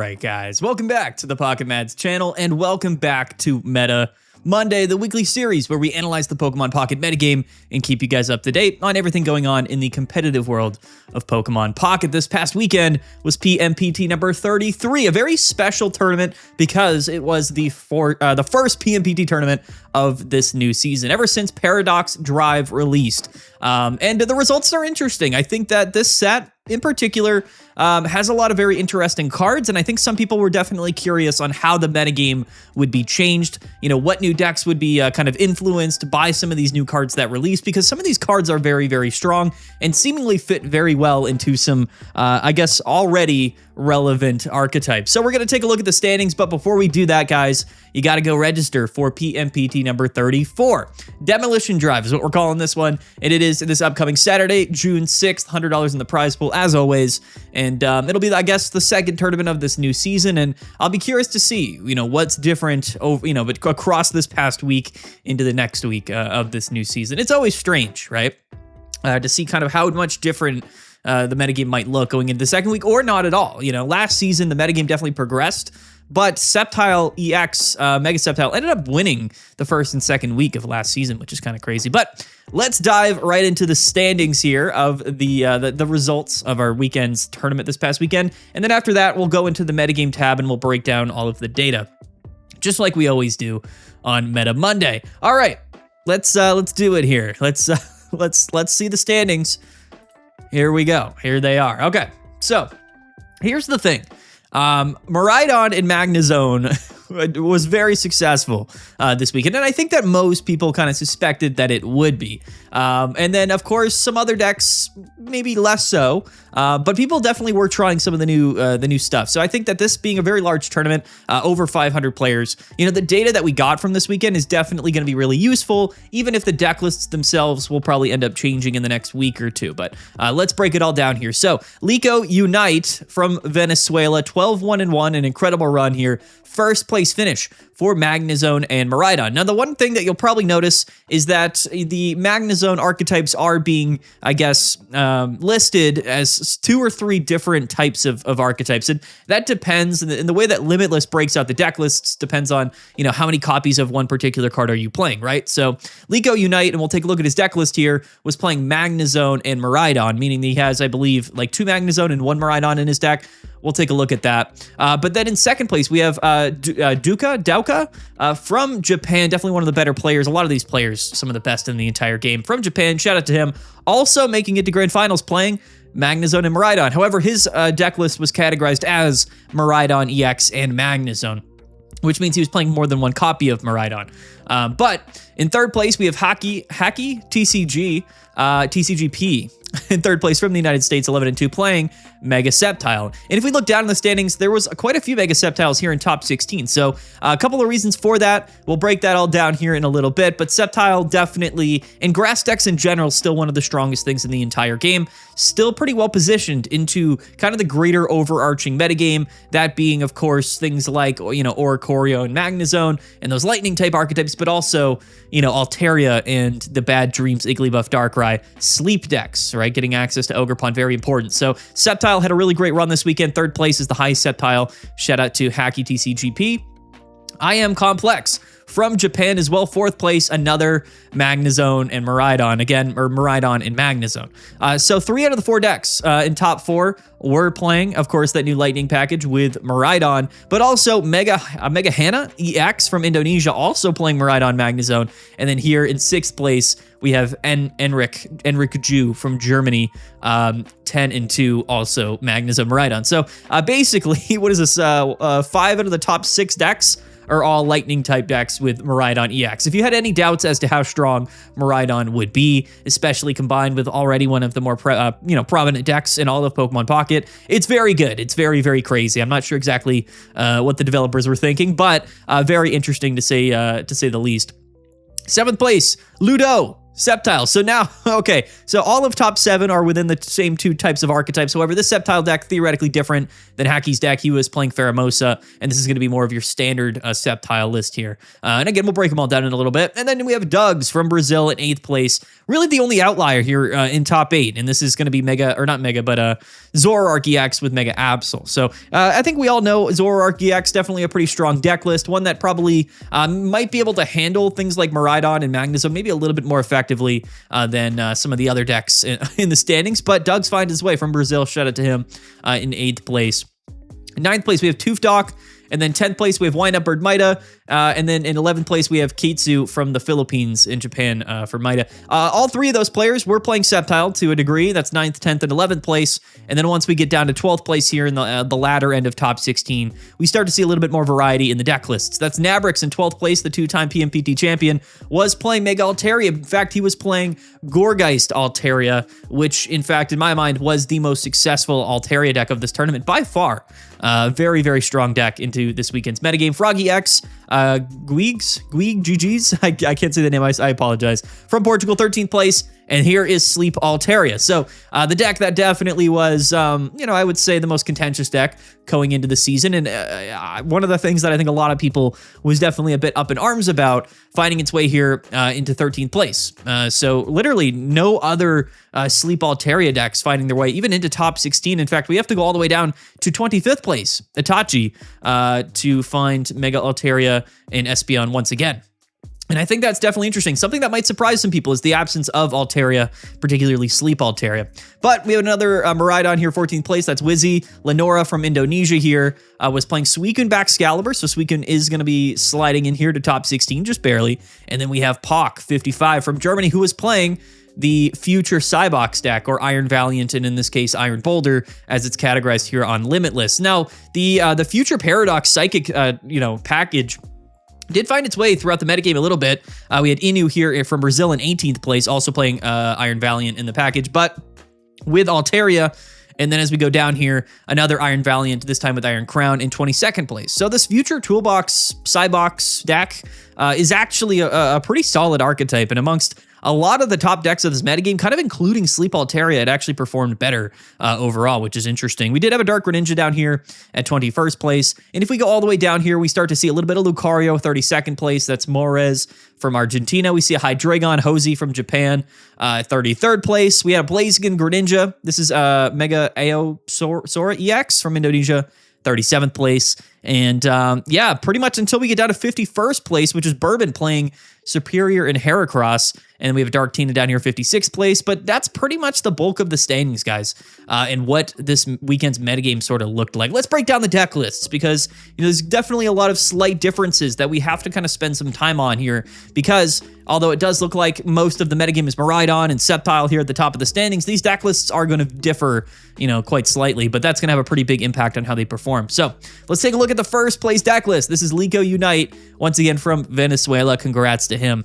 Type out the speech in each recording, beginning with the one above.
right, guys, welcome back to the Pocket Mads channel, and welcome back to Meta Monday, the weekly series where we analyze the Pokemon Pocket metagame and keep you guys up to date on everything going on in the competitive world of Pokemon Pocket. This past weekend was PMPT number 33, a very special tournament because it was the first PMPT tournament of this new season, ever since Paradox Drive released. And the results are interesting. I think that this set in particular has a lot of very interesting cards, and I think some people were definitely curious on how the metagame would be changed, you know, what new decks would be kind of influenced by some of these new cards that released, because some of these cards are very, very strong and seemingly fit very well into some, I guess, already relevant archetypes. So we're going to take a look at the standings, but before we do that, guys, you got to go register for PMPT number 34. Demolition Drive is what we're calling this one, and it is this upcoming Saturday, June 6th, $100 in the prize pool, as always, and it'll be, I guess, the second tournament of this new season, and I'll be curious to see, you know, what's different, but across this past week into the next week of this new season. It's always strange, right, to see kind of how much different the metagame might look going into the second week, or not at all. You know, last season, the metagame definitely progressed, but Sceptile EX, Mega Sceptile, ended up winning the first and second week of last season, which is kind of crazy. But let's dive right into the standings here of the results of our weekend's tournament this past weekend. And then after that, we'll go into the metagame tab and we'll break down all of the data, just like we always do on Meta Monday. All right, let's do it here. Let's see the standings. Here we go. Here they are. Okay, so here's the thing. Miraidon in Magnezone was very successful this weekend, and I think that most people kind of suspected that it would be. And then, of course, some other decks maybe less so, but people definitely were trying some of the new stuff. So I think that this being a very large tournament, over 500 players, you know, the data that we got from this weekend is definitely going to be really useful, even if the deck lists themselves will probably end up changing in the next week or two. But let's break it all down here. So Lico Unite from Venezuela, 12-1-1, an incredible run here. First place finish for Magnezone and Miraidon. Now, the one thing that you'll probably notice is that the Magnezone archetypes are being, I guess, listed as 2 or 3 different types of archetypes. And that depends, and the way that Limitless breaks out the deck lists depends on, you know, how many copies of one particular card are you playing, right? So Lico Unite, and we'll take a look at his deck list here, was playing Magnezone and Miraidon, meaning he has, I believe, like 2 Magnezone and 1 Miraidon in his deck. We'll take a look at that. But then in second place, we have Dauka from Japan, definitely one of the better players. A lot of these players, some of the best in the entire game from Japan. Shout out to him. Also making it to grand finals, playing Magnezone and Miraidon. However, his deck list was categorized as Miraidon EX and Magnezone, which means he was playing more than one copy of Miraidon. But in third place, we have Haki TCG, TCGP. In third place from the United States, 11-2, playing Mega Sceptile. And if we look down in the standings, there was quite a few Mega Sceptiles here in top 16. So a couple of reasons for that. We'll break that all down here in a little bit. But Sceptile definitely, and grass decks in general, still one of the strongest things in the entire game. Still pretty well positioned into kind of the greater overarching metagame. That being, of course, things like, you know, Oricorio and Magnezone and those lightning type archetypes, but also, you know, Altaria and the Bad Dreams, Igglybuff, Darkrai, sleep decks, right? Getting access to Ogerpon, very important. So Sceptile had a really great run this weekend. Third place is the highest Sceptile. Shout out to Haki TCGP. I Am Complex from Japan as well. Fourth place, another Magnezone and Miraidon again, or Miraidon and Magnezone. So 3 out of the 4 decks in top 4 were playing, of course, that new Lightning package with Miraidon, but also Mega Hana EX from Indonesia also playing Miraidon Magnezone. And then here in 6th place, we have Enric Ju from Germany, 10-2, also Magnezone Miraidon. So basically, what is this? 5 out of the top 6 decks are all lightning type decks with Miraidon EX. If you had any doubts as to how strong Miraidon would be, especially combined with already one of the more prominent decks in all of Pokemon Pocket, it's very good. It's very, very crazy. I'm not sure exactly what the developers were thinking, but very interesting to say the least. 7th place, Ludo Sceptile. So now, okay, so all of top 7 are within the same 2 types of archetypes. However, this Sceptile deck, theoretically different than Hacky's deck. He was playing Pheromosa, and this is going to be more of your standard Sceptile list here. And again, we'll break them all down in a little bit. And then we have Doug's from Brazil in 8th place. Really the only outlier here in top 8. And this is going to be Zoroark EX with Mega Absol. So I think we all know Zoroark EX, definitely a pretty strong deck list. One that probably might be able to handle things like Miraidon and Magnezone maybe a little bit more effectively than some of the other decks in the standings, but Doug's find his way from Brazil. Shout out to him in 8th place. In 9th place, we have Toofdock. And then 10th place, we have Windup Bird Maida. And then in 11th place, we have Kitsu from the Philippines in Japan for Maida. All 3 of those players were playing Sceptile to a degree. That's 9th, 10th, and 11th place. And then once we get down to 12th place here in the latter end of top 16, we start to see a little bit more variety in the deck lists. That's Nabrix in 12th place, the 2-time PMPT champion, was playing Mega Altaria. In fact, he was playing Gourgeist Altaria, which, in fact, in my mind, was the most successful Altaria deck of this tournament by far. Very, very strong deck into this weekend's metagame. Froggy X, GG's, I can't say the name, I apologize. From Portugal, 13th place, and here is Sleep Altaria. So the deck that definitely was, I would say the most contentious deck going into the season, and one of the things that I think a lot of people was definitely a bit up in arms about, finding its way here into 13th place. So literally no other Sleep Altaria decks finding their way even into top 16. In fact, we have to go all the way down to 25th place, Itachi, to find Mega Altaria in Espeon once again. And I think that's definitely interesting. Something that might surprise some people is the absence of Altaria, particularly Sleep Altaria. But we have another Miraidon here, 14th place. That's Wizzy. Lenora from Indonesia here was playing Suicune Baxcalibur. So Suicune is going to be sliding in here to top 16, just barely. And then we have Pock, 55 from Germany, who was playing the future Cybox deck, or Iron Valiant, and in this case, Iron Boulder, as it's categorized here on Limitless. Now, the future Paradox Psychic, package did find its way throughout the metagame a little bit. We had Inu here from Brazil in 18th place, also playing Iron Valiant in the package, but with Altaria. And then as we go down here, another Iron Valiant, this time with Iron Crown in 22nd place. So this future Toolbox Cybox deck is actually a pretty solid archetype, and amongst a lot of the top decks of this metagame, kind of including Sleep Altaria, it actually performed better overall, which is interesting. We did have a Dark Greninja down here at 21st place. And if we go all the way down here, we start to see a little bit of Lucario, 32nd place. That's Morez from Argentina. We see a Hydreigon Hosey from Japan, 33rd place. We had a Blaziken Greninja. This is Mega Sora EX from Indonesia, 37th place. And pretty much until we get down to 51st place, which is Bourbon playing Superior and Heracross. And then we have Dark Tina down here, 56th place. But that's pretty much the bulk of the standings, guys, and what this weekend's metagame sort of looked like. Let's break down the deck lists, because there's definitely a lot of slight differences that we have to kind of spend some time on here, because although it does look like most of the metagame is Miraidon and Sceptile here at the top of the standings, these deck lists are going to differ, quite slightly, but that's going to have a pretty big impact on how they perform. So let's take a look at the first place deck list. This is Lico Unite, once again from Venezuela. Congrats to him.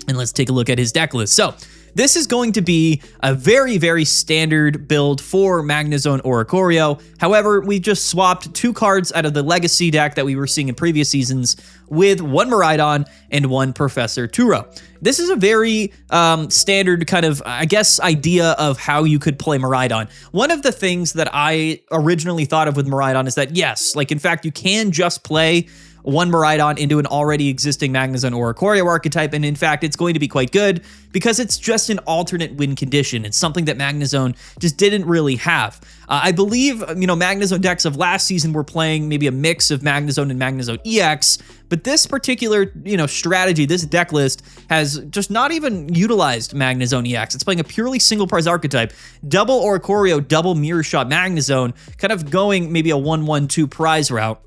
And let's take a look at his deck list. So this is going to be a very, very standard build for Magnezone Oricorio. However, we just swapped 2 cards out of the Legacy deck that we were seeing in previous seasons with 1 Miraidon and 1 Professor Turo. This is a very standard kind of, idea of how you could play Miraidon. One of the things that I originally thought of with Miraidon is that, yes, in fact, you can just play 1 Miraidon into an already existing Magnezone Oricorio archetype, and in fact, it's going to be quite good because it's just an alternate win condition. It's something that Magnezone just didn't really have. I believe, Magnezone decks of last season were playing maybe a mix of Magnezone and Magnezone EX, but this particular, strategy, this deck list has just not even utilized Magnezone EX. It's playing a purely single prize archetype, double Oricorio, double Mirror Shot Magnezone, kind of going maybe a 1-1-2 prize route,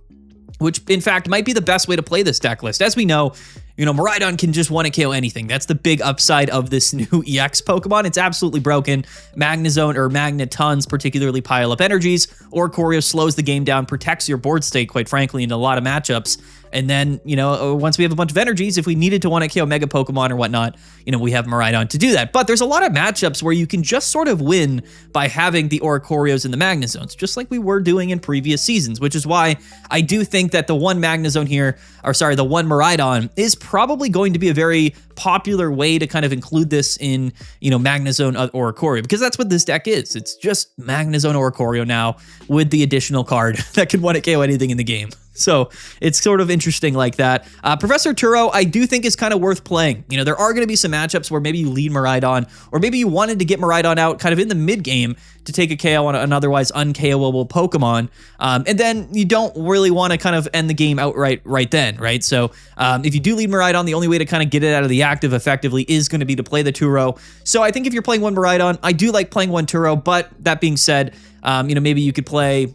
which in fact might be the best way to play this deck list. As we know, Miraidon can just one-hit KO anything. That's the big upside of this new EX Pokemon. It's absolutely broken. Magnezone or Magnetons particularly pile up energies. Oricorio slows the game down, protects your board state, quite frankly, in a lot of matchups. And then, once we have a bunch of energies, if we needed to one-hit KO Mega Pokemon or whatnot, we have Miraidon to do that. But there's a lot of matchups where you can just sort of win by having the Oricorios and the Magnezones, just like we were doing in previous seasons, which is why I do think that the 1 Magnezone here, the 1 Miraidon is probably going to be a very popular way to kind of include this in, you know, Magnezone Oricorio, because that's what this deck is. It's just Magnezone Oricorio now with the additional card that can one-hit KO anything in the game. So it's sort of interesting like that. Professor Turo, I do think is kind of worth playing. You know, there are going to be some matchups where maybe you lead Miraidon, or maybe you wanted to get Miraidon out kind of in the mid game to take a KO on an otherwise un-KOable Pokemon, and then you don't really want to kind of end the game outright right then, right? So if you do lead Miraidon, the only way to kind of get it out of the active effectively is going to be to play the Turo. So I think if you're playing one Miraidon, I do like playing one Turo, but that being said, you know, maybe you could play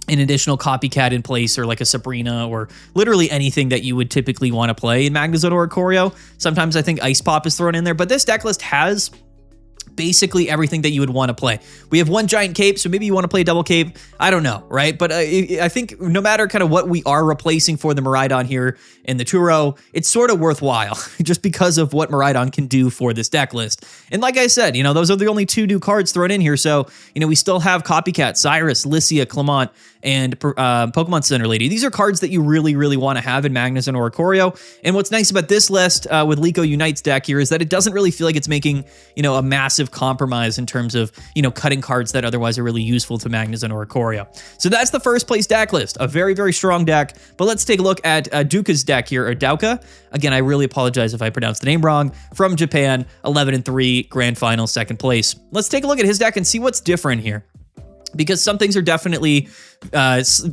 an additional copycat in place, or like a Sabrina, or literally anything that you would typically want to play in Magnezone or Oricorio. Sometimes I think Ice Pop is thrown in there, but this deck list has basically everything that you would want to play. We have one giant cape, so maybe you want to play double cape. I don't know, right? But I think no matter kind of what we are replacing for the Miraidon here in the Turo, it's sort of worthwhile just because of what Miraidon can do for this deck list. And like I said, you know, those are the only 2 new cards thrown in here. So, you know, we still have Copycat, Cyrus, Lycia, Clement, and Pokemon Center Lady. These are cards that you really, really want to have in Magnezone or Oricorio. And what's nice about this list with Lico Unite's deck here is that it doesn't really feel like it's making, you know, a massive compromise in terms of, you know, cutting cards that otherwise are really useful to Magnezone or Oricorio. So that's the first place deck list, a very, very strong deck. But let's take a look at Duka's deck here, or Dauka. Again, I really apologize if I pronounced the name wrong. From Japan, 11-3, grand final, second place. Let's take a look at his deck and see what's different here, because some things are definitely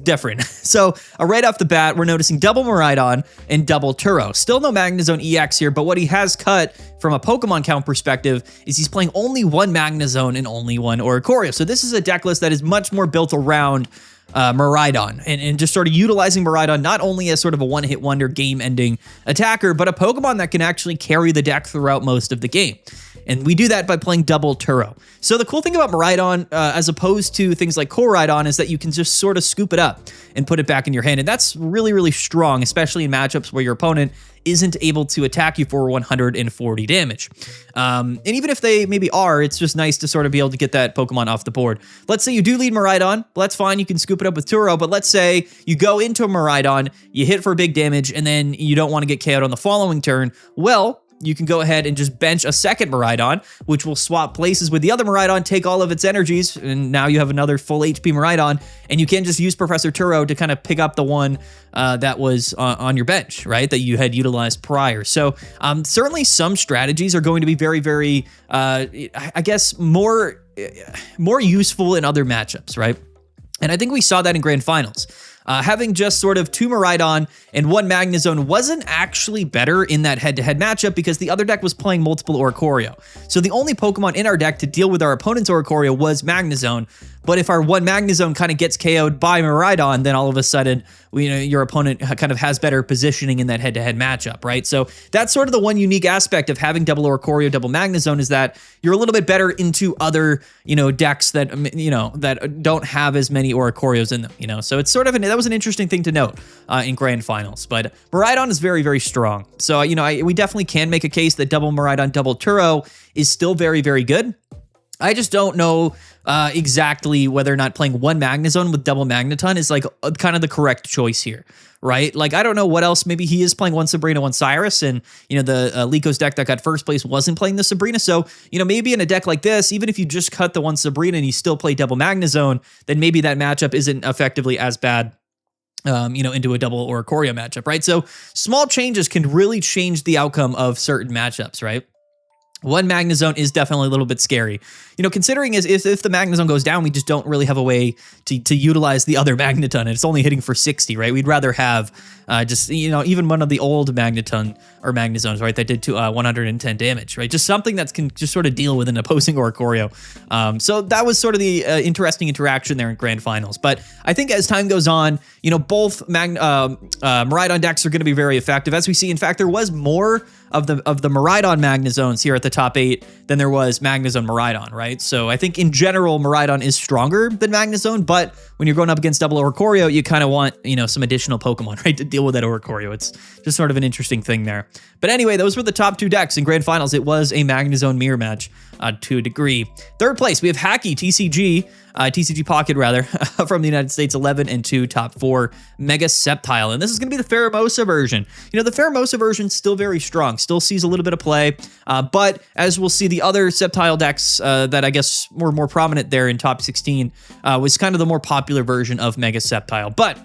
different. So right off the bat, we're noticing double Miraidon and double Turo. Still no Magnezone EX here, but what he has cut from a Pokemon count perspective is he's playing only one Magnezone and only one Oricorio. So this is a deck list that is much more built around Miraidon and just sort of utilizing Miraidon not only as sort of a one-hit wonder game-ending attacker, but a Pokemon that can actually carry the deck throughout most of the game. And we do that by playing double Turo. So the cool thing about Miraidon, as opposed to things like Koraidon, is that you can just sort of scoop it up and put it back in your hand. And that's really, really strong, especially in matchups where your opponent isn't able to attack you for 140 damage. And even if they maybe are, it's just nice to sort of be able to get that Pokemon off the board. Let's say you do lead Miraidon. Well, that's fine. You can scoop it up with Turo. But let's say you go into a Miraidon, you hit for big damage, and then you don't want to get KO'd on the following turn. Well, you can go ahead and just bench a second Miraidon, which will swap places with the other Miraidon, take all of its energies, and now you have another full HP Miraidon, and you can just use Professor Turo to kind of pick up the one that was on your bench, right, that you had utilized prior. So certainly some strategies are going to be very, very, I guess, more useful in other matchups, right? And I think we saw that in Grand Finals. Having just sort of 2 Miraidon and 1 Magnezone wasn't actually better in that head-to-head matchup because the other deck was playing multiple Oricorio. So the only Pokemon in our deck to deal with our opponent's Oricorio was Magnezone. But if our one Magnezone kind of gets KO'd by Miraidon, then all of a sudden, you know, your opponent kind of has better positioning in that head-to-head matchup, right? So that's sort of the one unique aspect of having double Oricorio, double Magnezone, is that you're a little bit better into other, you know, decks that, you know, that don't have as many Oricorios in them, you know? So it's sort of, that was an interesting thing to note in Grand Finals. But Miraidon is very, very strong. So, you know, we definitely can make a case that double Miraidon, double Turo is still very, very good. I just don't know exactly whether or not playing one Magnezone with double Magneton is like kind of the correct choice here, right? Like, I don't know what else. Maybe he is playing one Sabrina, one Cyrus, and, you know, the Lico's deck that got first place wasn't playing the Sabrina. So, you know, maybe in a deck like this, even if you just cut the one Sabrina and you still play double Magnezone, then maybe that matchup isn't effectively as bad, you know, into a double Oricorio matchup, right? So small changes can really change the outcome of certain matchups, right? One Magnezone is definitely a little bit scary. You know, considering if the Magnezone goes down, we just don't really have a way to utilize the other Magneton, and it's only hitting for 60, right? We'd rather have just, you know, even one of the old Magneton or Magnezones, right, that did to 110 damage, right? Just something that can just sort of deal with an opposing Oricorio. So that was sort of the interesting interaction there in Grand Finals. But I think as time goes on, you know, both Miraidon decks are going to be very effective. As we see, in fact, there was more of the Miraidon Magnezones here at the top 8 than there was Magnezone Miraidon, right? So I think in general, Miraidon is stronger than Magnezone, but when you're going up against double Oricorio, you kind of want, you know, some additional Pokemon, right, to deal with that Oricorio. It's just sort of an interesting thing there. But anyway, those were the top 2 decks in Grand Finals. It was a Magnezone mirror match to a degree. Third place, we have Hacky TCG, TCG Pocket rather, from the United States, 11-2, top 4, Mega Sceptile. And this is going to be the Pheromosa version. You know, the Pheromosa version is still very strong. still sees a little bit of play, but as we'll see, the other Sceptile decks that I guess were more prominent there in top 16 was kind of the more popular version of Mega Sceptile. But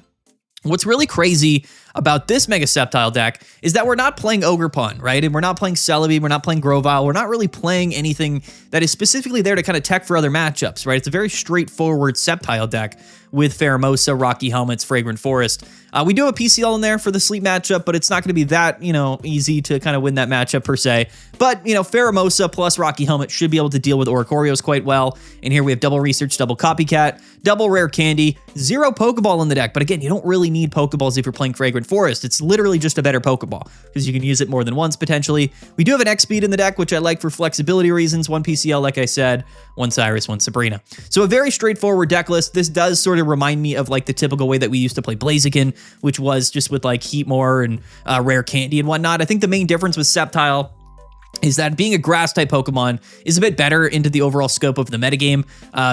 what's really crazy about this Mega Sceptile deck is that we're not playing Ogerpon, right? And we're not playing Celebi, we're not playing Grovyle, we're not really playing anything that is specifically there to kind of tech for other matchups, right? It's a very straightforward Sceptile deck with Pheromosa, Rocky Helmets, Fragrant Forest. We do have a PCL in there for the sleep matchup, but it's not going to be that, easy to kind of win that matchup per se. But, Pheromosa plus Rocky Helmet should be able to deal with Oricorios quite well. And here we have double Research, double Copycat, double Rare Candy, 0 Pokeball in the deck. But again, you don't really need Pokeballs if you're playing Fragrant Forest. It's literally just a better Pokeball because you can use it more than once potentially. We do have an X-Speed in the deck, which I like for flexibility reasons. 1 PCL, like I said, 1 Cyrus, 1 Sabrina. So a very straightforward deck list. This does sort of remind me of like the typical way that we used to play Blaziken, which was just with like Heatmore and Rare Candy and whatnot. I think the main difference with Sceptile is that being a grass-type Pokemon is a bit better into the overall scope of the metagame.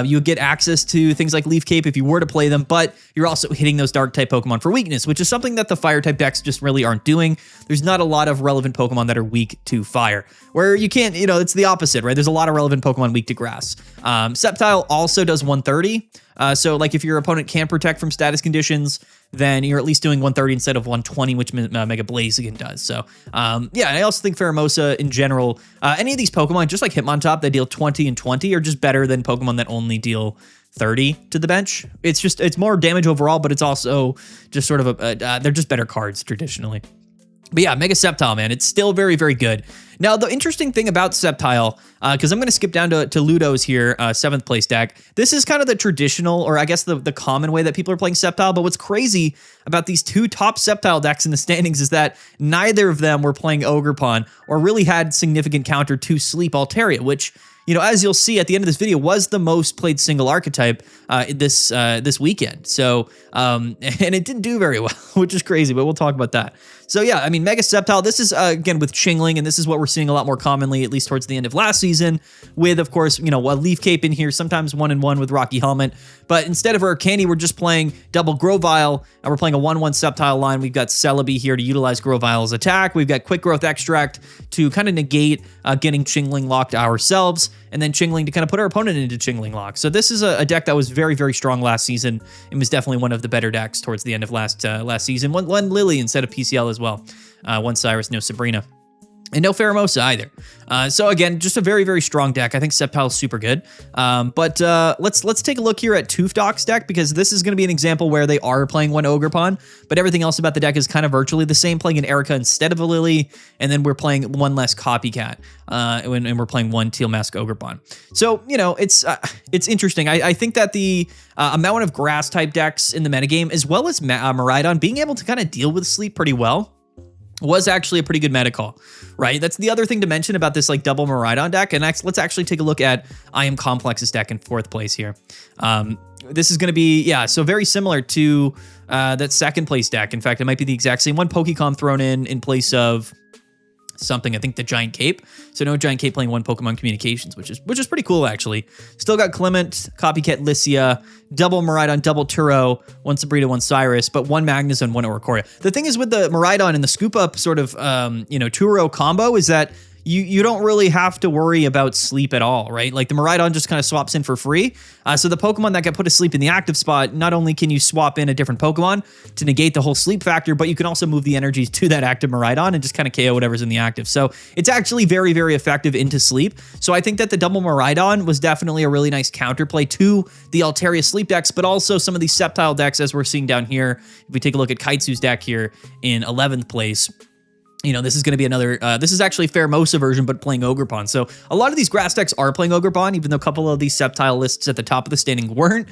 You get access to things like Leaf Cape if you were to play them, but you're also hitting those Dark-type Pokemon for weakness, which is something that the Fire-type decks just really aren't doing. There's not a lot of relevant Pokemon that are weak to Fire, where you can't, it's the opposite, right? There's a lot of relevant Pokemon weak to Grass. Sceptile also does 130, so like if your opponent can't protect from status conditions, then you're at least doing 130 instead of 120, which Mega Blaziken does. So, yeah, and I also think Pheromosa in general, any of these Pokemon, just like Hitmontop, that deal 20 and 20 are just better than Pokemon that only deal 30 to the bench. It's more damage overall, but it's also just sort of they're just better cards traditionally. But yeah, Mega Sceptile, man, it's still very, very good. Now, the interesting thing about Sceptile, because I'm going to skip down to Ludo's here, 7th place deck. This is kind of the traditional, or I guess the common way that people are playing Sceptile. But what's crazy about these 2 top Sceptile decks in the standings is that neither of them were playing Ogerpon or really had significant counter to Sleep Altaria, which, as you'll see at the end of this video, was the most played single archetype this weekend. So, and it didn't do very well, which is crazy, but we'll talk about that. So yeah, I mean, Mega Sceptile, this is, again, with Chingling, and this is what we're seeing a lot more commonly, at least towards the end of last season, with, of course, a Leaf Cape in here, sometimes 1-1 with Rocky Helmet, but instead of Rare Candy, we're just playing double Grovyle, and we're playing a 1-1 Sceptile line. We've got Celebi here to utilize Grovyle's attack. We've got Quick Growth Extract to kind of negate getting Chingling locked ourselves, and then Chingling to kind of put our opponent into Chingling lock. So this is a deck that was very, very strong last season, and was definitely one of the better decks towards the end of last season. One Lily instead of PCL as well. 1 Cyrus, no Sabrina. And no Pheromosa either. So again, just a very, very strong deck. I think Sceptile is super good. But let's take a look here at Tooftoc's deck, because this is going to be an example where they are playing 1 Ogerpon, but everything else about the deck is kind of virtually the same, playing an Erica instead of a Lily, and then we're playing 1 less Copycat, and we're playing 1 Teal Mask Ogerpon. So, it's interesting. I think that the amount of grass-type decks in the metagame, as well as Miraidon, being able to kind of deal with Sleep pretty well, was actually a pretty good meta call, right? That's the other thing to mention about this like double Miraidon deck. And let's actually take a look at I Am Complex's deck in 4th place here. This is going to be, yeah, so very similar to that 2nd place deck. In fact, it might be the exact same one. Pokecom thrown in place of something, I think the Giant Cape. So no Giant Cape playing 1 Pokemon Communications, which is pretty cool actually. Still got Clement, Copycat Lycia, double Miraidon, double Turo, 1 Sabrina, 1 Cyrus, but 1 Magnus and 1 Oricoria. The thing is with the Miraidon and the scoop up sort of Turo combo is that you don't really have to worry about sleep at all, right? Like the Miraidon just kind of swaps in for free. So the Pokemon that got put to sleep in the active spot, not only can you swap in a different Pokemon to negate the whole sleep factor, but you can also move the energies to that active Miraidon and just kind of KO whatever's in the active. So it's actually very, very effective into sleep. So I think that the double Miraidon was definitely a really nice counterplay to the Altaria sleep decks, but also some of these Sceptile decks, as we're seeing down here. If we take a look at Kaitsu's deck here in 11th place, this is going to be another, this is actually Pheromosa version, but playing Ogerpon. So a lot of these grass decks are playing Ogerpon, even though a couple of these Sceptile lists at the top of the standing weren't.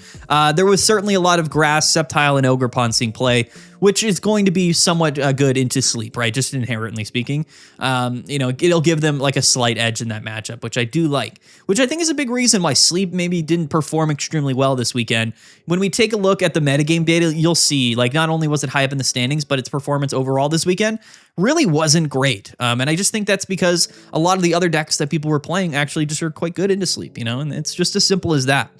There was certainly a lot of grass, Sceptile, and Ogerpon seeing play, which is going to be somewhat good into sleep, right? Just inherently speaking. It'll give them like a slight edge in that matchup, which I do like, which I think is a big reason why sleep maybe didn't perform extremely well this weekend. When we take a look at the metagame data, you'll see like not only was it high up in the standings, but its performance overall this weekend really wasn't great. And I just think that's because a lot of the other decks that people were playing actually just are quite good into sleep, and it's just as simple as that.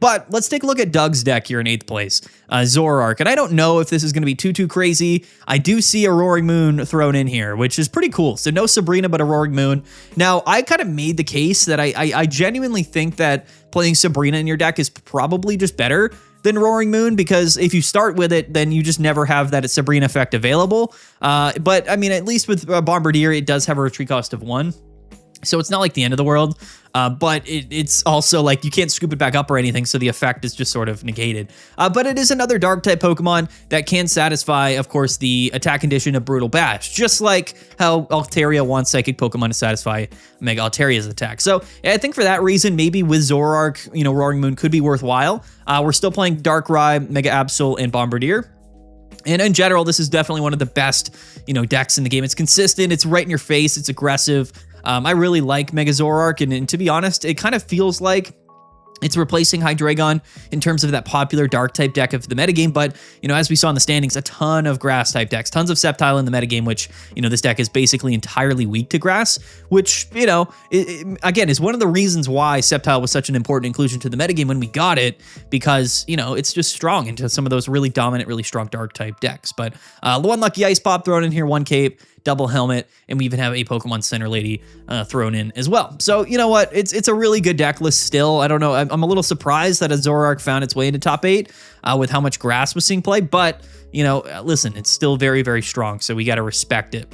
But let's take a look at Doug's deck here in 8th place, Zoroark. And I don't know if this is going to be too crazy. I do see a Roaring Moon thrown in here, which is pretty cool. So no Sabrina, but a Roaring Moon. Now, I kind of made the case that I genuinely think that playing Sabrina in your deck is probably just better than Roaring Moon, because if you start with it, then you just never have that Sabrina effect available. But I mean, at least with Bombardier, it does have a retreat cost of 1. So it's not like the end of the world, but it's also like you can't scoop it back up or anything, so the effect is just sort of negated. But it is another Dark-type Pokemon that can satisfy, of course, the attack condition of Brutal Bash, just like how Altaria wants Psychic Pokemon to satisfy Mega Altaria's attack. So I think for that reason, maybe with Zoroark, Roaring Moon could be worthwhile. We're still playing Darkrai, Mega Absol, and Bombardier. And in general, this is definitely one of the best, decks in the game. It's consistent, it's right in your face, it's aggressive. I really like Mega Zoroark, and to be honest, it kind of feels like it's replacing Hydreigon in terms of that popular Dark-type deck of the metagame, but, as we saw in the standings, a ton of Grass-type decks, tons of Sceptile in the metagame, which, this deck is basically entirely weak to Grass, which, again, is one of the reasons why Sceptile was such an important inclusion to the metagame when we got it, because, it's just strong into some of those really dominant, really strong Dark-type decks. But one Lucky Ice Pop thrown in here, 1 Cape, double helmet, and we even have a Pokemon Center Lady thrown in as well. So, you know what? It's a really good deck list still. I don't know. I'm a little surprised that a Zoroark found its way into top 8 with how much Grass was seeing play, but, listen, it's still very, very strong, so we got to respect it.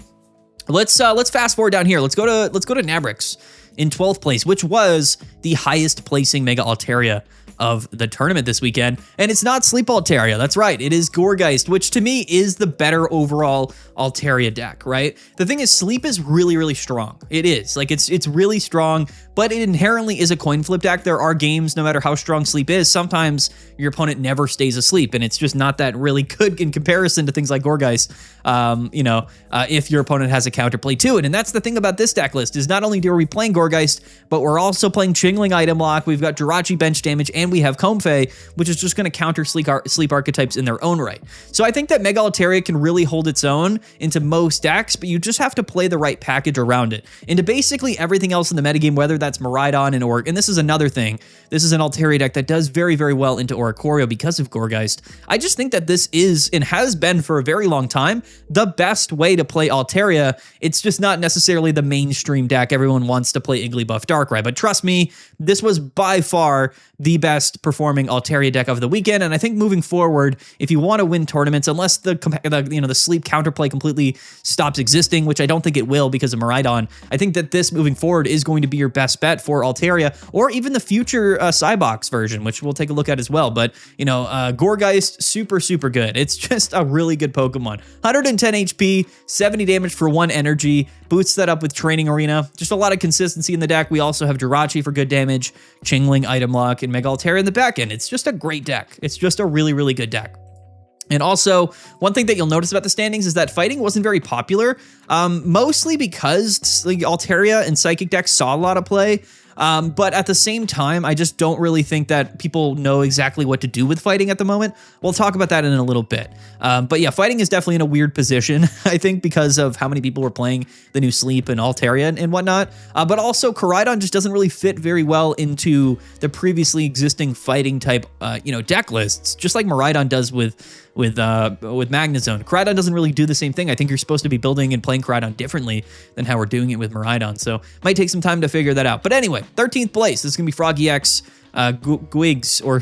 Let's fast forward down here. Let's go to Nabrix in 12th place, which was the highest placing Mega Altaria of the tournament this weekend. And it's not Sleep Altaria, that's right, it is Gourgeist, which to me is the better overall Altaria deck, right? The thing is, Sleep is really, really strong. It is, like, it's really strong, but it inherently is a coin flip deck. There are games, no matter how strong Sleep is, sometimes your opponent never stays asleep, and it's just not that really good in comparison to things like Gourgeist, if your opponent has a counterplay to it. And that's the thing about this deck list, is not only are we playing Gourgeist, but we're also playing Chingling Item Lock, we've got Jirachi bench damage, and we have Comfey, which is just going to counter sleep archetypes in their own right. So I think that Mega Altaria can really hold its own into most decks, but you just have to play the right package around it. Into basically everything else in the metagame, whether that's Miraidon and Orc, and this is another thing, this is an Altaria deck that does very, very well into Oricorio because of Gourgeist. I just think that this is, and has been for a very long time, the best way to play Altaria. It's just not necessarily the mainstream deck everyone wants to play Igglybuff Darkrai, but trust me, this was by far the best performing Altaria deck of the weekend, and I think moving forward, if you want to win tournaments, unless the sleep counterplay completely stops existing, which I don't think it will because of Miraidon, I think that this moving forward is going to be your best bet for Altaria, or even the future Cybox version, which we'll take a look at as well. But Gourgeist, super, super good. It's just a really good Pokemon. 110 HP, 70 damage for 1 energy, boosts that up with Training Arena. Just a lot of consistency in the deck. We also have Jirachi for good damage, Chingling, Item Lock, and Mega Altaria in the back end. It's just a great deck. It's just a really, really good deck. And also, one thing that you'll notice about the standings is that fighting wasn't very popular, mostly because Altaria and Psychic decks saw a lot of play. But at the same time, I just don't really think that people know exactly what to do with fighting at the moment. We'll talk about that in a little bit. But yeah, fighting is definitely in a weird position, I think, because of how many people were playing the new Sleep and Altaria and whatnot. But also, Koraidon just doesn't really fit very well into the previously existing fighting type, deck lists, just like Miraidon does with Magnezone. Koraidon doesn't really do the same thing. I think you're supposed to be building and playing Koraidon differently than how we're doing it with Miraidon. So might take some time to figure that out. But anyway, 13th place. This is going to be Froggy X, Guigs, or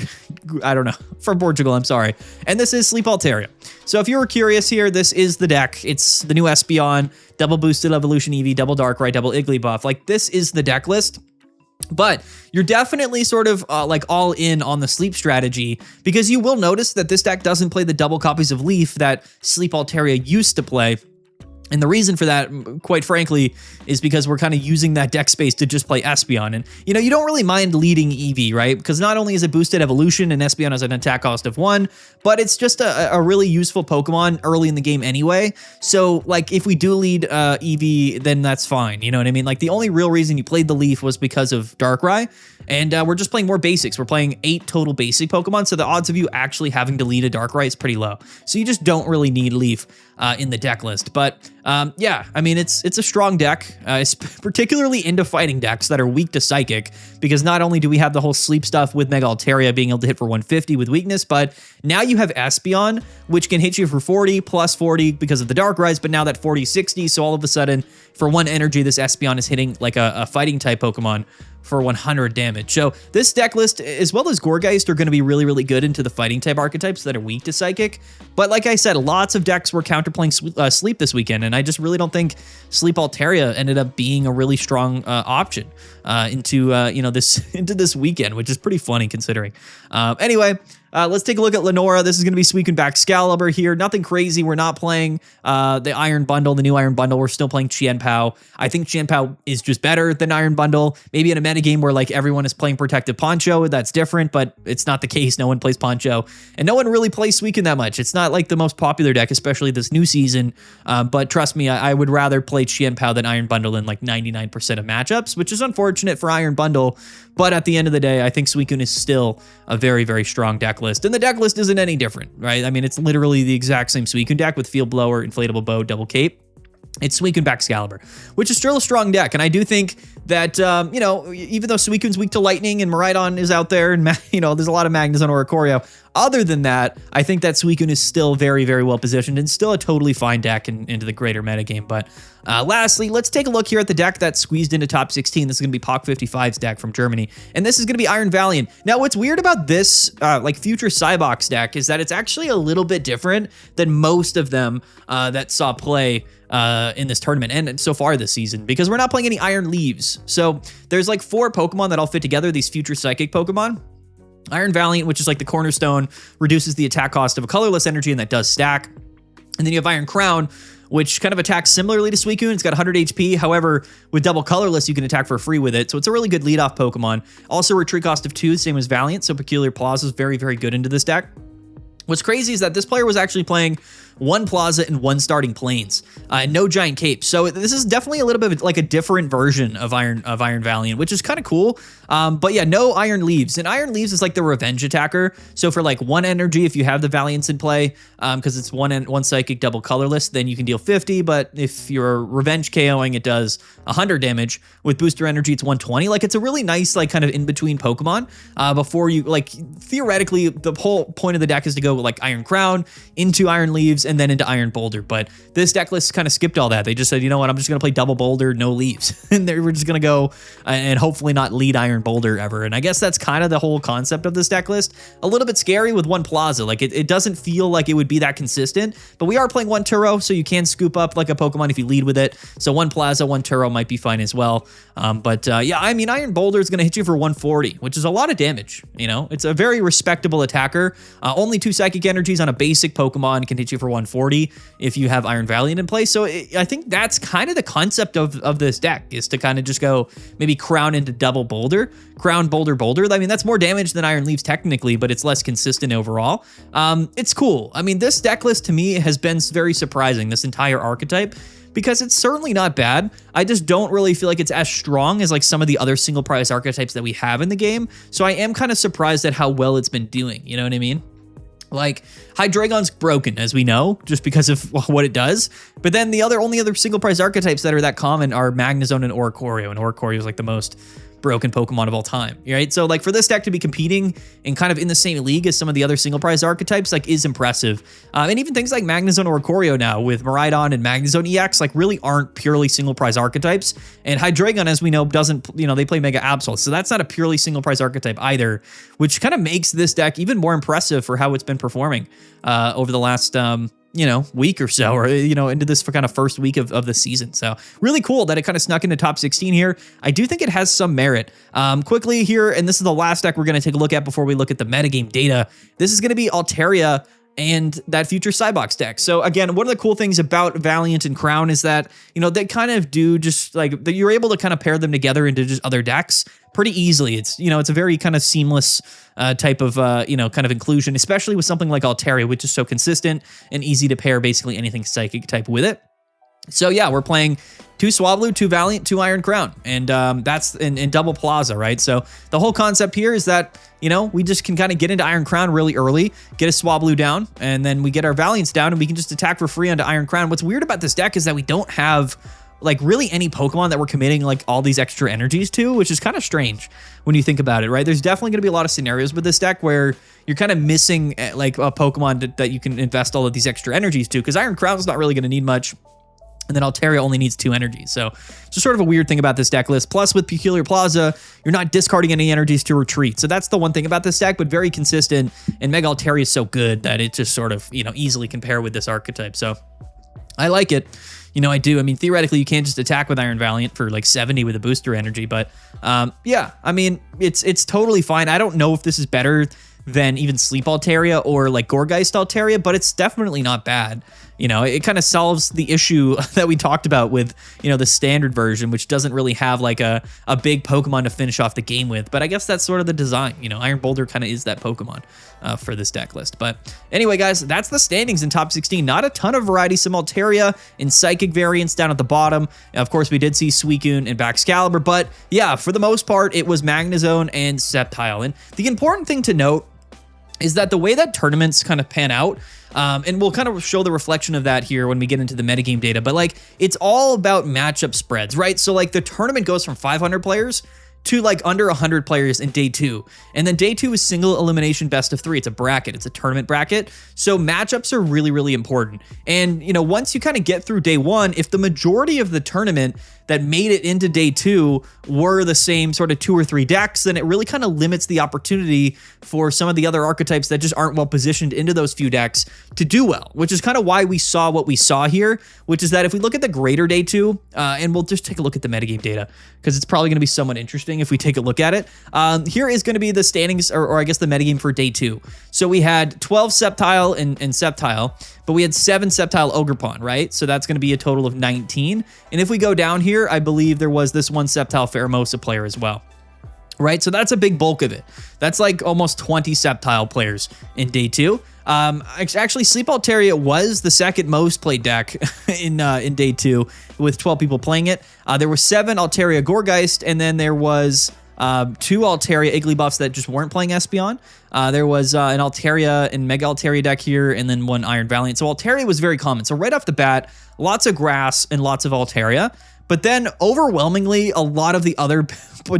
I don't know, from Portugal, I'm sorry. And this is Sleep Altaria. So if you were curious here, this is the deck. It's the new Espeon, double boosted Evolution Eevee, double Darkrai, double Igglybuff. Like, this is the deck list. But you're definitely sort of all in on the Sleep strategy, because you will notice that this deck doesn't play the double copies of Leaf that Sleep Altaria used to play. And the reason for that, quite frankly, is because we're kind of using that deck space to just play Espeon. And, you don't really mind leading Eevee, right? Because not only is it boosted evolution and Espeon has an attack cost of 1, but it's just a really useful Pokemon early in the game anyway. So, if we do lead Eevee, then that's fine. You know what I mean? The only real reason you played the Leaf was because of Darkrai. And we're just playing more basics. We're playing 8 total basic Pokemon, so the odds of you actually having to lead a Darkrai is pretty low. So you just don't really need Leaf. in the deck list. But yeah, I mean, it's a strong deck, particularly into fighting decks that are weak to Psychic, because not only do we have the whole sleep stuff with Mega Altaria being able to hit for 150 with weakness, but now you have Espeon, which can hit you for 40 plus 40 because of the Darkrai, but now that 40-60, so all of a sudden, for 1 energy, this Espeon is hitting like a fighting type Pokemon for 100 damage. So this deck list, as well as Gourgeist, are going to be really, really good into the fighting type archetypes that are weak to Psychic. But like I said, lots of decks were counterplaying Sleep this weekend, and I just really don't think Sleep Altaria ended up being a really strong option into this weekend, which is pretty funny considering. Anyway. Let's take a look at Lenora. This is going to be Suicune Excalibur here. Nothing crazy. We're not playing the Iron Bundle, the new Iron Bundle. We're still playing Qianpao. I think Qianpao is just better than Iron Bundle. Maybe in a metagame where like everyone is playing Protective Poncho, that's different, but it's not the case. No one plays Poncho, and no one really plays Suicune that much. It's not like the most popular deck, especially this new season. But trust me, I would rather play Qianpao than Iron Bundle in like 99% of matchups, which is unfortunate for Iron Bundle. But at the end of the day, I think Suicune is still a very, very strong deck list. And the deck list isn't any different, right? I mean, it's literally the exact same Suicune deck with Field Blower, Inflatable Bow, Double Cape. It's Suicune Excalibur, which is still a strong deck. And I do think that, even though Suicune's weak to Lightning and Miraidon is out there, and, there's a lot of Magnezone or Oricorio, other than that, I think that Suicune is still very, very well positioned and still a totally fine deck into the greater metagame. But lastly, let's take a look here at the deck that squeezed into top 16. This is going to be POC55's deck from Germany, and this is going to be Iron Valiant. Now, what's weird about this Future Cybox deck is that it's actually a little bit different than most of them that saw play in this tournament and so far this season, because we're not playing any Iron Leaves. So there's like 4 Pokemon that all fit together, these Future Psychic Pokemon. Iron Valiant, which is like the cornerstone, reduces the attack cost of a colorless energy, and that does stack. And then you have Iron Crown, which kind of attacks similarly to Suicune. It's got 100 HP. However, with double colorless, you can attack for free with it. So it's a really good leadoff Pokemon. Also, retreat cost of 2, same as Valiant. So Peculiar Plaza is very, very good into this deck. What's crazy is that this player was actually playing 1 Plaza and 1 starting Plains, no Giant Cape. So this is definitely a little bit of like a different version of Iron Valiant, which is kind of cool. But yeah, no Iron Leaves. And Iron Leaves is like the revenge attacker. So for like 1 energy, if you have the Valiants in play, because it's 1 Psychic, double colorless, then you can deal 50. But if you're revenge KOing, it does 100 damage. With booster energy, it's 120. Like, it's a really nice, like, kind of in-between Pokemon. Before you, like, theoretically, the whole point of the deck is to go like Iron Crown into Iron Leaves and then into Iron Boulder. But this deck list kind of skipped all that. They just said, you know what, I'm just going to play double Boulder, no Leaves. And we're just going to go and hopefully not lead Iron Boulder ever. And I guess that's kind of the whole concept of this deck list. A little bit scary with 1 Plaza. Like, it doesn't feel like it would be that consistent, but we are playing 1 Turo, so you can scoop up like a Pokemon if you lead with it. So 1 Plaza, 1 Turo might be fine as well. Yeah, I mean, Iron Boulder is going to hit you for 140, which is a lot of damage. You know, it's a very respectable attacker. Only 2 Psychic Energies on a basic Pokemon can hit you for 140 if you have Iron Valiant in play. So I think that's kind of the concept of this deck, is to kind of just go maybe Crown into double Boulder, Crown Boulder Boulder. I mean, that's more damage than Iron Leaves technically, but it's less consistent overall. It's cool. I mean, this deck list to me has been very surprising, this entire archetype, because it's certainly not bad. I just don't really feel like it's as strong as like some of the other single prize archetypes that we have in the game. So I am kind of surprised at how well it's been doing. You know what I mean? Like, Hydreigon's broken, as we know, just because of what it does. But then the only other single prize archetypes that are that common are Magnezone and Oricorio, and Oricorio is like the most broken Pokemon of all time, right? So like, for this deck to be competing and kind of in the same league as some of the other single prize archetypes, like, is impressive. And even things like Magnezone or Oricorio now with Miraidon and Magnezone EX, like, really aren't purely single prize archetypes. And Hydreigon, as we know, doesn't, they play Mega Absol, so that's not a purely single prize archetype either, which kind of makes this deck even more impressive for how it's been performing over the last week or so, or, into this for kind of first week of the season. So really cool that it kind of snuck into top 16 here. I do think it has some merit. Quickly here, and this is the last deck we're going to take a look at before we look at the metagame data. This is going to be Altaria and that Future Cybox deck. So again, one of the cool things about Valiant and Crown is that, they kind of do just like, that you're able to kind of pair them together into just other decks pretty easily. It's, it's a very kind of seamless type of, kind of inclusion, especially with something like Altaria, which is so consistent and easy to pair basically anything psychic type with it. So yeah, we're playing 2 Swablu, 2 Valiant, 2 Iron Crown, and that's in double Plaza, right? So the whole concept here is that, you know, we just can kind of get into Iron Crown really early, get a Swablu down, and then we get our Valiants down, and we can just attack for free onto Iron Crown. What's weird about this deck is that we don't have like really any Pokemon that we're committing like all these extra energies to, which is kind of strange when you think about it, right? There's definitely going to be a lot of scenarios with this deck where you're kind of missing like a Pokemon that you can invest all of these extra energies to, because Iron Crown's not really going to need much. And then Altaria only needs 2 energies. So it's just sort of a weird thing about this deck list. Plus with Peculiar Plaza, you're not discarding any energies to retreat. So that's the one thing about this deck, but very consistent. And Mega Altaria is so good that it just sort of, you know, easily compare with this archetype. So I like it. You know, I do. I mean, theoretically, you can't just attack with Iron Valiant for like 70 with a booster energy. But yeah, I mean, it's totally fine. I don't know if this is better than even Sleep Altaria or like Gourgeist Altaria, but it's definitely not bad. You know, it kind of solves the issue that we talked about with, you know, the standard version, which doesn't really have like a big Pokemon to finish off the game with. But I guess that's sort of the design. You know, Iron Boulder kind of is that Pokemon for this deck list. But anyway, guys, that's the standings in top 16. Not a ton of variety. Some Altaria and Psychic variants down at the bottom. Of course, we did see Suicune and Baxcalibur. But yeah, for the most part, it was Magnezone and Sceptile. And the important thing to note is that the way that tournaments kind of pan out, and we'll kind of show the reflection of that here when we get into the metagame data, but like it's all about matchup spreads, right? So like the tournament goes from 500 players to like under 100 players in day 2. And then day 2 is single elimination best of 3. It's a bracket. It's a tournament bracket. So matchups are really, really important. And, you know, once you kind of get through day 1, if the majority of the tournament that made it into day 2 were the same sort of 2 or 3 decks, then it really kind of limits the opportunity for some of the other archetypes that just aren't well positioned into those few decks to do well, which is kind of why we saw what we saw here, which is that if we look at the greater day 2, and we'll just take a look at the metagame data, because it's probably going to be somewhat interesting if we take a look at it. Here is going to be the standings, or I guess the metagame for day 2. So we had 12 Sceptile and Sceptile, but we had 7 Sceptile Ogerpon, right? So that's going to be a total of 19. And if we go down here, I believe there was this one Sceptile Pheromosa player as well, right? So that's a big bulk of it. That's like almost 20 Sceptile players in day 2. Actually, Sleep Altaria was the second most played deck in day 2 with 12 people playing it. There were 7 Altaria Gourgeist, and then there was 2 Altaria Igglybuffs that just weren't playing Espeon. There was an Altaria and Mega Altaria deck here, and then 1 Iron Valiant. So Altaria was very common. So right off the bat, lots of grass and lots of Altaria. But then overwhelmingly, a lot of the other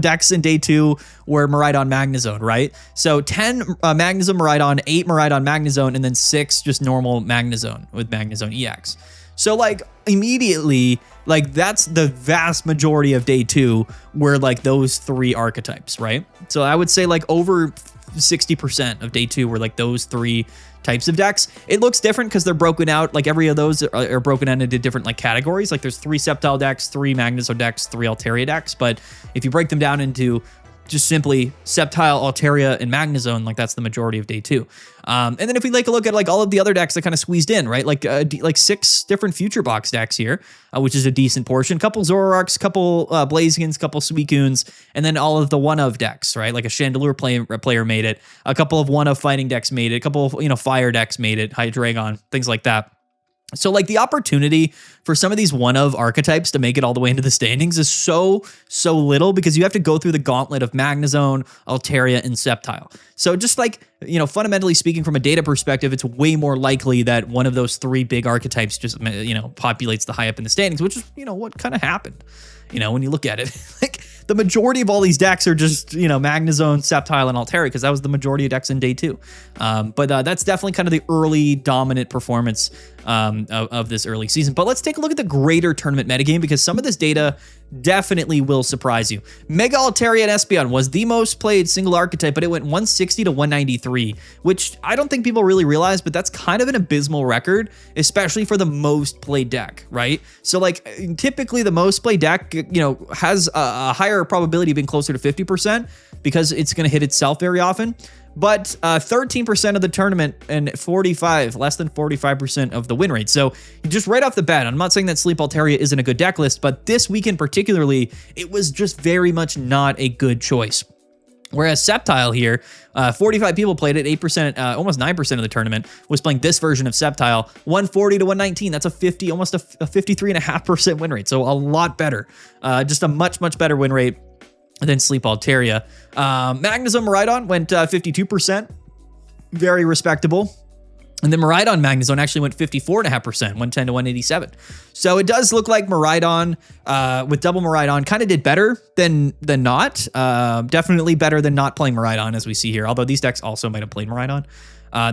decks in day 2 were Miraidon Magnezone, right? So 10 Magnezone Miraidon, 8 Miraidon Magnezone, and then 6 just normal Magnezone with Magnezone EX. So like immediately, like that's the vast majority of day 2 were like those 3 archetypes, right? So I would say like over 60% of day 2 were like those 3 types of decks. It looks different because they're broken out, like every of those are broken out into different like categories. Like there's 3 Sceptile decks, 3 Magnezone decks, 3 Altaria decks. But if you break them down into just simply Sceptile, Altaria, and Magnezone, like that's the majority of day 2. And then if we take a look at like all of the other decks that kind of squeezed in, right? Like 6 different Future Box decks here, which is a decent portion. Couple Zoroarks, couple Blazekins, couple Suicunes, and then all of the one-of decks, right? Like a Chandelure player made it. A couple of one-of fighting decks made it. A couple of, you know, fire decks made it. Hydreigon, things like that. So like the opportunity for some of these one-of archetypes to make it all the way into the standings is so little, because you have to go through the gauntlet of Magnezone, Altaria, and Sceptile. So just like, you know, fundamentally speaking from a data perspective, it's way more likely that one of those 3 big archetypes just, you know, populates the high up in the standings, which is, you know, what kind of happened, you know, when you look at it. Like the majority of all these decks are just, you know, Magnezone, Sceptile, and Altaria, because that was the majority of decks in day 2. But that's definitely kind of the early dominant performance of this early season. But let's take a look at the greater tournament metagame, because some of this data definitely will surprise you. Mega Altaria and Espeon was the most played single archetype, but it went 160 to 193, which I don't think people really realize, but that's kind of an abysmal record, especially for the most played deck, right? So like typically the most played deck, you know, has a higher probability of being closer to 50% because it's going to hit itself very often. But 13% of the tournament and less than 45% of the win rate. So just right off the bat, I'm not saying that Sleep Altaria isn't a good deck list, but this weekend particularly, it was just very much not a good choice. Whereas Sceptile here, 45 people played it, 8%, almost 9% of the tournament was playing this version of Sceptile, 140 to 119. That's a 50, almost a 53.5% win rate. So a lot better, just a much, much better win rate than Sleep Altaria. Magnezone Miraidon went 52%, very respectable. And then Miraidon Magnezone actually went 54.5%, 110 to 187. So it does look like Miraidon, with double Miraidon, kind of did better than not. Definitely better than not playing Miraidon, as we see here. Although these decks also might have played Miraidon.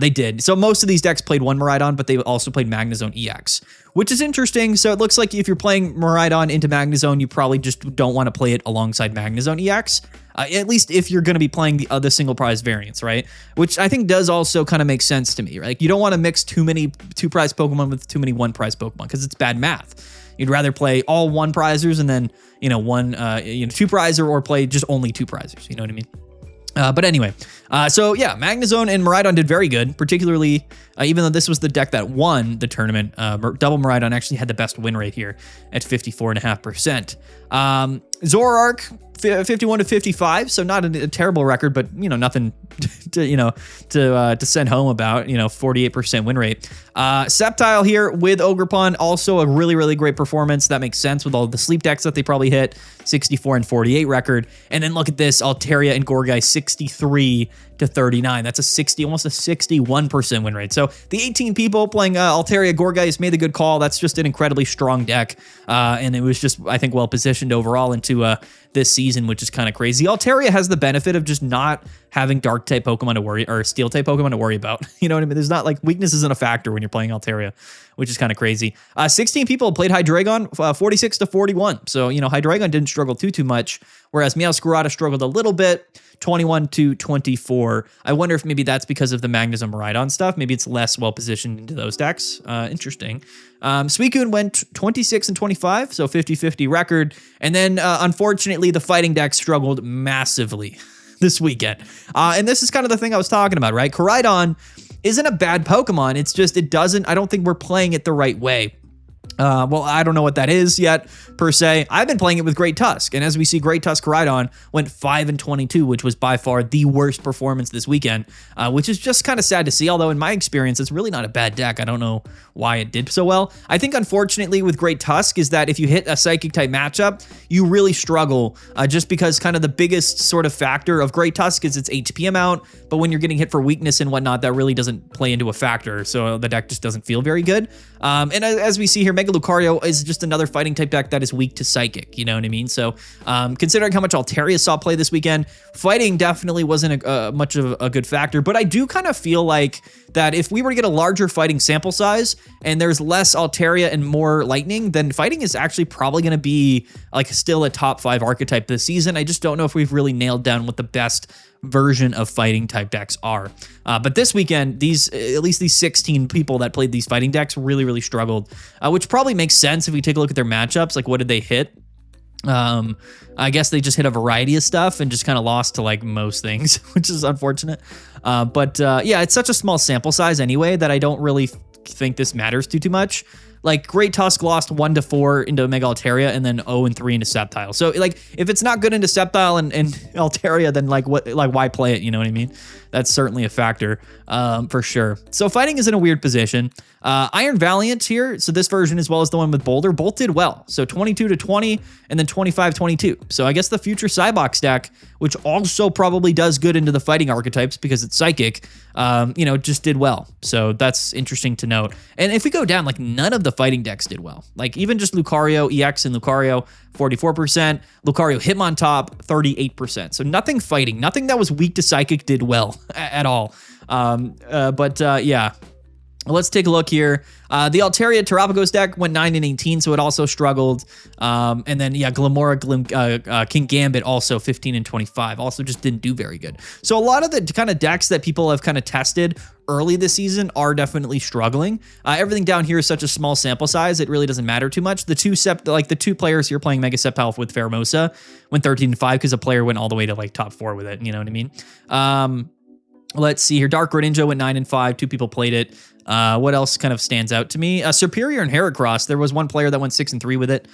They did. So most of these decks played one Miraidon, but they also played Magnezone EX, which is interesting. So it looks like if you're playing Miraidon into Magnezone, you probably just don't want to play it alongside Magnezone EX. At least if you're going to be playing the other single prize variants, right? Which I think does also kind of make sense to me, right? Like you don't want to mix too many two prize Pokemon with too many one prize Pokemon because it's bad math. You'd rather play all one prizers and then, one, two prizer, or play just only two prizers. You know what I mean? But anyway, so yeah, Magnezone and Miraidon did very good, particularly even though this was the deck that won the tournament. Double Miraidon actually had the best win rate here at 54.5%. Zoroark, 51 to 55, so not a terrible record, but nothing to send home about. 48% win rate. Sceptile here with Ogerpon, also a really, really great performance. That makes sense with all the sleep decks that they probably hit. 64 and 48 record. And then look at this, Altaria and Gourgeist, 63 to 39. That's almost a 61% win rate. So the 18 people playing Altaria Gourgeist made the good call. That's just an incredibly strong deck. And it was just, I think, well positioned overall into this season, which is kind of crazy. Altaria has the benefit of just not having dark type Pokemon to worry, or steel type Pokemon to worry about. You know what I mean? There's not like weakness isn't a factor when you're playing Altaria, which is kind of crazy. 16 people played Hydreigon, 46 to 41. So, Hydreigon didn't struggle too much, whereas Meowscarada struggled a little bit, 21 to 24. I wonder if maybe that's because of the Magnezone Miraidon stuff. Maybe it's less well positioned into those decks. Interesting. Suicune went 26 and 25, so 50-50 record. And then, unfortunately, the fighting deck struggled massively this weekend. And this is kind of the thing I was talking about, right? Koraidon isn't a bad Pokemon. It's just, I don't think we're playing it the right way. Well, I don't know what that is yet, per se. I've been playing it with Great Tusk, and as we see, Great Tusk Koraidon went 5 and 22, which was by far the worst performance this weekend, which is just kind of sad to see, although in my experience, it's really not a bad deck. I don't know why it did so well. I think, unfortunately, with Great Tusk is that if you hit a Psychic-type matchup, you really struggle, just because kind of the biggest sort of factor of Great Tusk is its HP amount, but when you're getting hit for weakness and whatnot, that really doesn't play into a factor, so the deck just doesn't feel very good. And as we see here, Mega Lucario is just another fighting type deck that is weak to Psychic, you know what I mean? So considering how much Altaria saw play this weekend, fighting definitely wasn't much of a good factor, but I do kind of feel like that if we were to get a larger fighting sample size and there's less Altaria and more Lightning, then fighting is actually probably going to be like still a top 5 archetype this season. I just don't know if we've really nailed down what the best version of fighting type decks are. But this weekend, at least these 16 people that played these fighting decks really, really struggled, which probably makes sense if we take a look at their matchups. Like, what did they hit? I guess they just hit a variety of stuff and just kind of lost to like most things, which is unfortunate. But yeah, it's such a small sample size anyway that I don't really think this matters too much. Like, Great Tusk lost 1-4 into Mega Altaria and then 0-3 into Sceptile. So, like, if it's not good into Sceptile and Altaria, then why play it? You know what I mean? That's certainly a factor, for sure. So fighting is in a weird position. Iron Valiant here, so this version as well as the one with Boulder, both did well. So 22-20 and then 25-22. So I guess the future Cybox deck, which also probably does good into the fighting archetypes because it's Psychic, just did well. So that's interesting to note. And if we go down, like, none of the fighting decks did well. Like, even just Lucario EX and Lucario, 44%. Lucario Hitmontop, 38%. So nothing fighting, nothing that was weak to Psychic did well at all. Yeah. Let's take a look here. The Altaria Terapagos deck went 9 and 18, so it also struggled. And then, yeah, Glamora, King Gambit also 15 and 25, also just didn't do very good. So a lot of the kind of decks that people have kind of tested early this season are definitely struggling. Everything down here is such a small sample size, it really doesn't matter too much. The two players here playing Mega Sceptile with Pheromosa went 13 and 5 because a player went all the way to like top 4 with it. You know what I mean? Let's see here. Dark Greninja went 9-5. 2 people played it. What else kind of stands out to me? Superior and Heracross. There was one player that went 6-3 with it.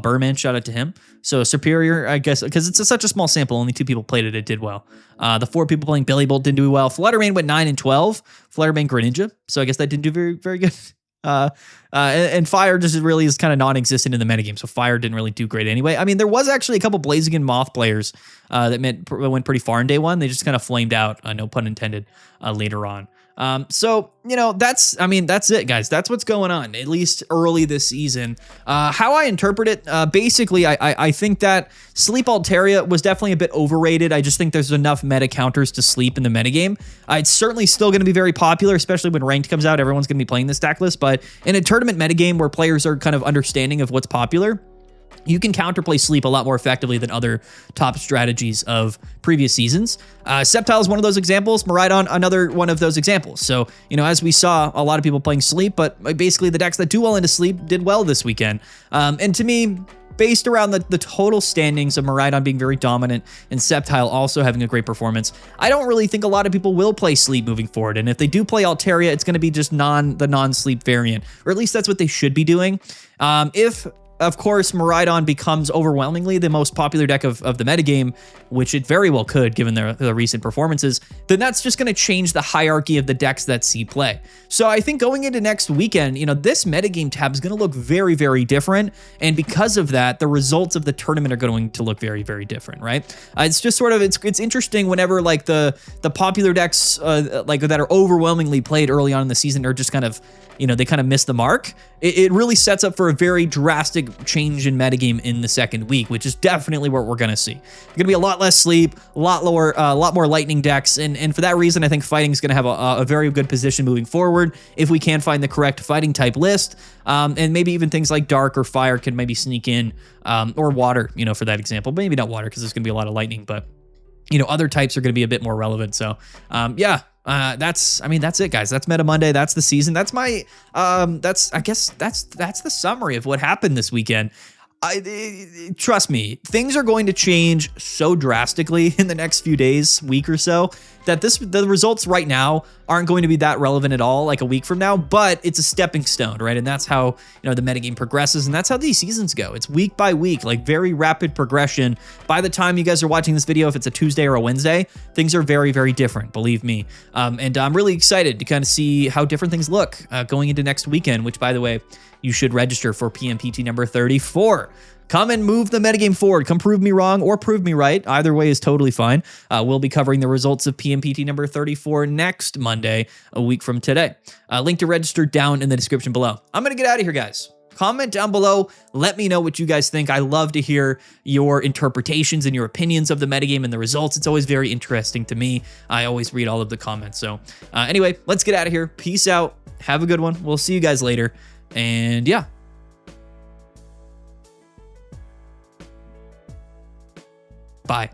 Burman, shout out to him. So Superior, I guess, because it's such a small sample, only 2 people played it. It did well. The 4 people playing Billy Bolt didn't do well. Fluttermane went 9-12. Fluttermane Greninja. So I guess that didn't do very, very good. And Fire just really is kind of non-existent in the metagame, so Fire didn't really do great anyway. I mean, there was actually a couple Blaziken Moth players that went pretty far in day one. They just kind of flamed out, no pun intended, later on. So, you know, that's it, guys. That's what's going on, at least early this season. How I interpret it, basically, I think that Sleep Altaria was definitely a bit overrated. I just think there's enough meta counters to Sleep in the metagame. It's certainly still going to be very popular, especially when Ranked comes out. Everyone's going to be playing this deck list, but in a tournament metagame where players are kind of understanding of what's popular, you can counterplay Sleep a lot more effectively than other top strategies of previous seasons. Sceptile is one of those examples. Miraidon, another one of those examples. So, you know, as we saw, a lot of people playing Sleep, but basically the decks that do well into Sleep did well this weekend. And to me, based around the total standings of Miraidon being very dominant and Sceptile also having a great performance, I don't really think a lot of people will play Sleep moving forward. And if they do play Altaria, it's going to be just the non-Sleep variant, or at least that's what they should be doing. If of course, Miraidon becomes overwhelmingly the most popular deck of the metagame, which it very well could, given the recent performances, then that's just going to change the hierarchy of the decks that see play. So I think going into next weekend, you know, this metagame tab is going to look very, very different. And because of that, the results of the tournament are going to look very, very different, right? It's just sort of, it's interesting whenever like the popular decks like that are overwhelmingly played early on in the season are just kind of, you know, they kind of miss the mark. It really sets up for a very drastic change in metagame in the second week, which is definitely what we're going to see. Going to be a lot less Sleep, a lot more Lightning decks, and for that reason, I think Fighting is going to have a very good position moving forward if we can find the correct Fighting type list, and maybe even things like Dark or Fire can maybe sneak in, or Water, you know, for that example. Maybe not Water because there's going to be a lot of Lightning, but you know, other types are going to be a bit more relevant. So, yeah. That's it, guys. That's Meta Monday. That's the season. That's my, I guess that's the summary of what happened this weekend. Trust me, things are going to change so drastically in the next few days, week or so, that the results right now aren't going to be that relevant at all, like a week from now, but it's a stepping stone, right? And that's how, you know, the metagame progresses, and that's how these seasons go. It's week by week, like very rapid progression. By the time you guys are watching this video, if it's a Tuesday or a Wednesday, things are very, very different, believe me. And I'm really excited to kind of see how different things look going into next weekend, which, by the way, you should register for PMPT number 34. Come and move the metagame forward. Come prove me wrong or prove me right. Either way is totally fine. We'll be covering the results of PMPT number 34 next Monday, a week from today. Link to register down in the description below. I'm going to get out of here, guys. Comment down below. Let me know what you guys think. I love to hear your interpretations and your opinions of the metagame and the results. It's always very interesting to me. I always read all of the comments. So anyway, let's get out of here. Peace out. Have a good one. We'll see you guys later. And yeah. Bye.